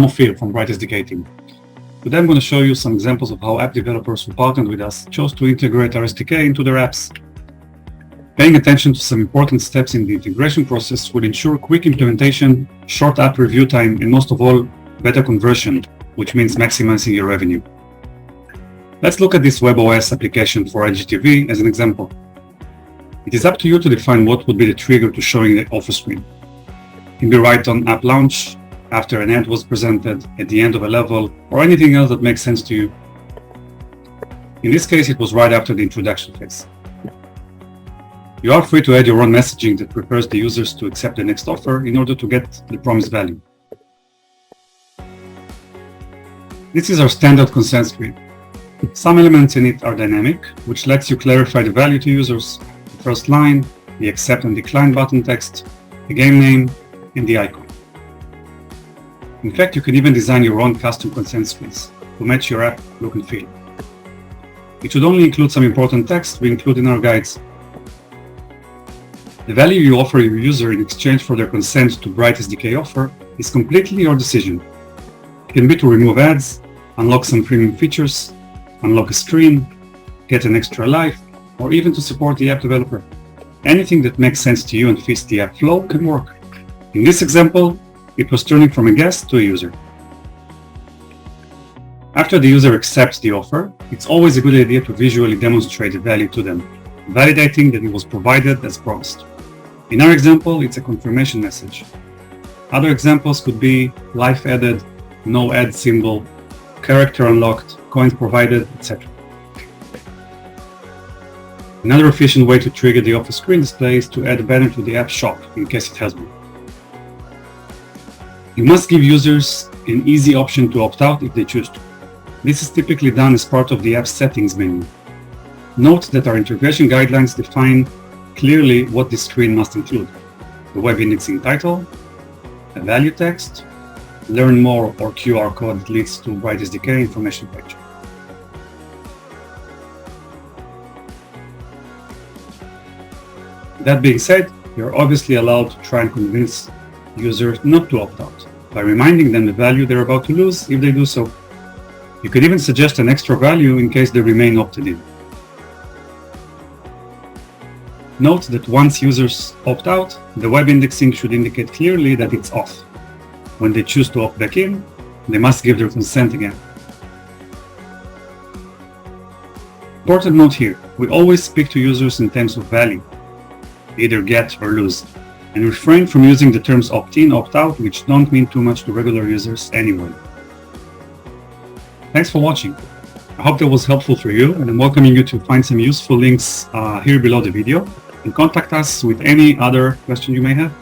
I'm Ophir from Bright SDK team. Today I'm going to show you some examples of how app developers who partnered with us chose to integrate our SDK into their apps. Paying attention to some important steps in the integration process will ensure quick implementation, short app review time, and most of all, better conversion, which means maximizing your revenue. Let's look at this WebOS application for IGTV as an example. It is up to you to define what would be the trigger to showing the offer screen. It can be right on app launch, after an ad was presented, at the end of a level, or anything else that makes sense to you. In this case, it was right after the introduction phase. You are free to add your own messaging that prepares the users to accept the next offer in order to get the promised value. This is our standard consent screen. Some elements in it are dynamic, which lets you clarify the value to users, the first line, the accept and decline button text, the game name, and the icon. In fact, you can even design your own custom consent screens to match your app look and feel. It should only include some important text we include in our guides. The value you offer your user in exchange for their consent to Bright SDK offer is completely your decision. It can be to remove ads, unlock some premium features, unlock a screen, get an extra life, or even to support the app developer. Anything that makes sense to you and fits the app flow can work. In this example, it was turning from a guest to a user. After the user accepts the offer, it's always a good idea to visually demonstrate the value to them, validating that it was provided as promised. In our example, it's a confirmation message. Other examples could be life added, no ad symbol, character unlocked, coins provided, etc. Another efficient way to trigger the offer screen display is to add a banner to the app shop in case it has one. You must give users an easy option to opt out if they choose to. This is typically done as part of the app settings menu. Note that our integration guidelines define clearly what this screen must include: the web indexing title, a value text, learn more or QR code that leads to Bright SDK information page. That being said, you're obviously allowed to try and convince users not to opt out by reminding them the value they're about to lose if they do so. You could even suggest an extra value in case they remain opted in. Note that once users opt out, the web indexing should indicate clearly that it's off. When they choose to opt back in, they must give their consent again. Important note here, we always speak to users in terms of value, either get or lose, and refrain from using the terms opt-in, opt-out, which don't mean too much to regular users anyway. Thanks for watching. I hope that was helpful for you, and I'm welcoming you to find some useful links here below the video and contact us with any other question you may have.